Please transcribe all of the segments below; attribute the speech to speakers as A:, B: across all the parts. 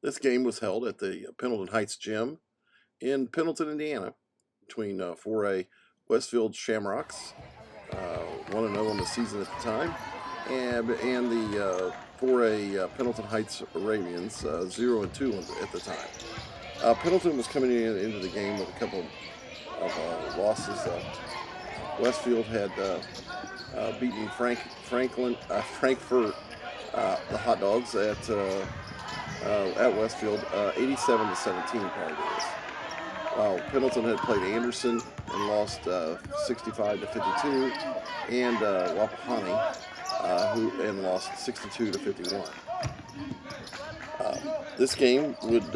A: This game was held at the Pendleton Heights Gym in Pendleton, Indiana, between 4A Westfield Shamrocks, 1-0 on the season at the time, and the 4A Pendleton Heights Arabians, 0-2 at the time. Pendleton was coming into the game with a couple of losses. Westfield had beaten Frankfurt, the Hot Dogs at Westfield, 87-17 prior to this. While Pendleton had played Anderson and lost 65-52, and Wapahani, and lost 62-51. This game would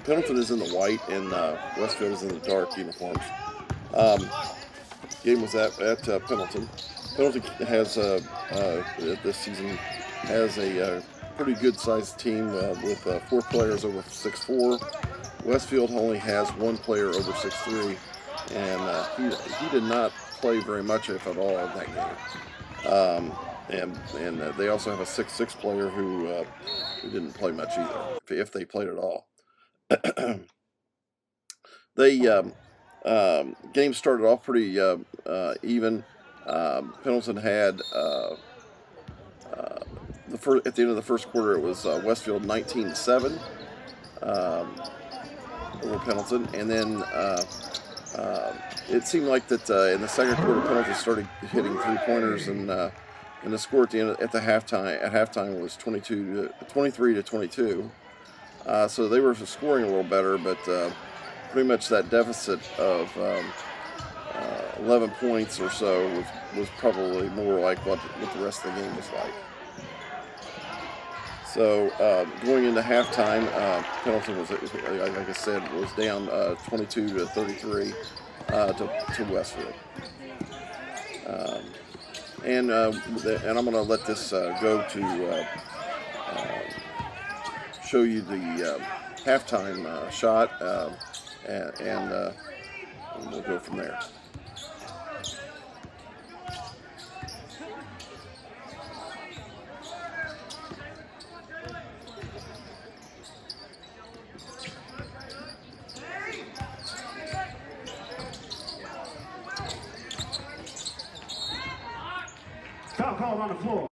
A: Pendleton is in the white and Westfield is in the dark uniforms. Game was at Pendleton. Pendleton has this season has a pretty good sized team with 4 players over 6'4". Westfield only has 1 player over 6'3", and he did not play very much, if at all, in that game. And they also have a 6'6" player who didn't play much either, if they played at all. Game started off pretty even. Pendleton had at the end of the first quarter, it was Westfield 19-7 over Pendleton, and then it seemed like that in the second quarter, Pendleton started hitting 3-pointers, and the score at the halftime was 23-22. So they were scoring a little better, but pretty much that deficit of 11 points or so was probably more like what the rest of the game was like. So going into halftime, Pendleton was, like I said, was down 22-33 to Westfield. And I'm going to let this go to show you the halftime shot, and we'll go from there.
B: Foul called on the floor.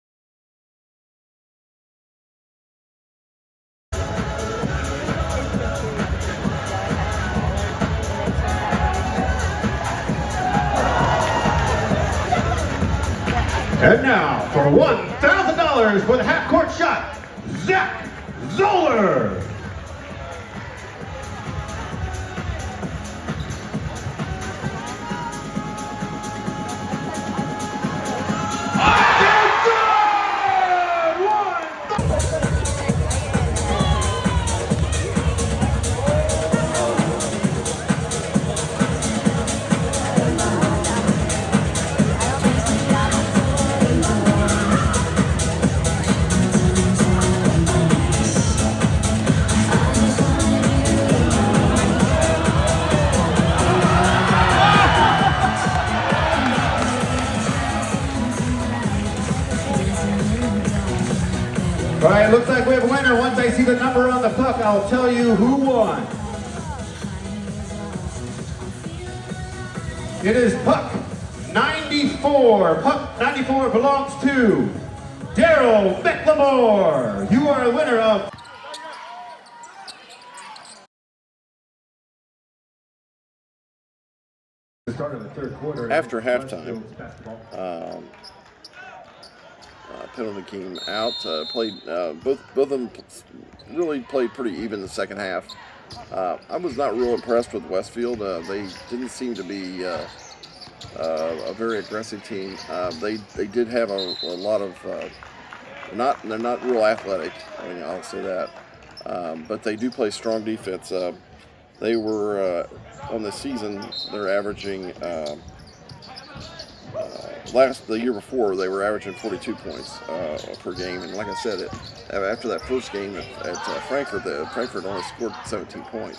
B: And now, for $1,000 for the half-court shot, Zach Zoller. All right, looks like we have a winner. Once I see the number on the puck, I'll tell you who won. It is puck 94. Puck 94 belongs to Daryl McLemore. You are a winner of... The start of the third quarter.
A: After halftime, Pendleton came out, played, both of them really played pretty even in the second half. I was not real impressed with Westfield. They didn't seem to be a very aggressive team. They did have a lot of, they're not real athletic, I mean, I'll say that, but they do play strong defense. They were, on the season, they're averaging, the year before, they were averaging 42 points per game, and like I said, after that first game at Frankfurt, Frankfurt only scored 17 points.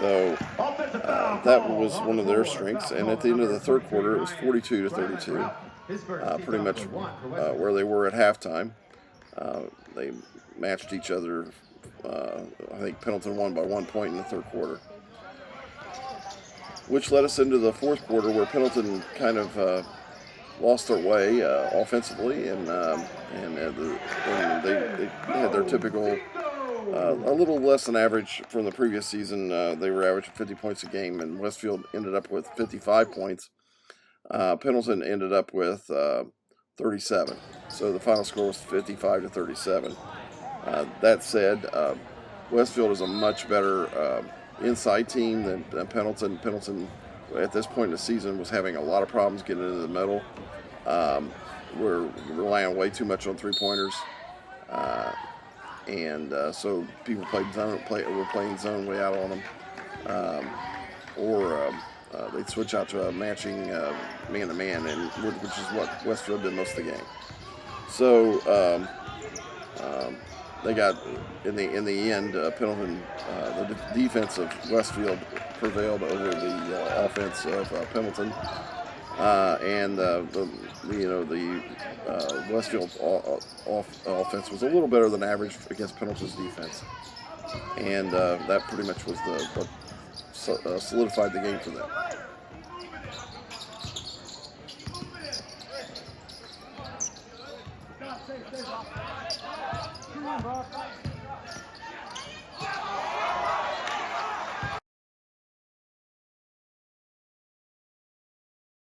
A: So that was one of their strengths. And at the end of the third quarter, it was 42-32, pretty much where they were at halftime. They matched each other. I think Pendleton won by 1 point in the third quarter, which led us into the fourth quarter, where Pendleton kind of lost their way offensively, and they had their typical, a little less than average from the previous season. They were averaging 50 points a game, and Westfield ended up with 55 points. Pendleton ended up with 37. So the final score was 55-37. That said, Westfield is a much better inside team than Pendleton. Pendleton, at this point in the season, was having a lot of problems getting into the middle. We're relying way too much on three-pointers. So people were playing zone way out on them. They'd switch out to a matching man-to-man, which is what Westfield did most of the game. So they got, in the end, Pendleton, the defense of Westfield prevailed over the offense of Pendleton, and the Westfield offense was a little better than average against Pendleton's defense, and that pretty much was what solidified the game for them.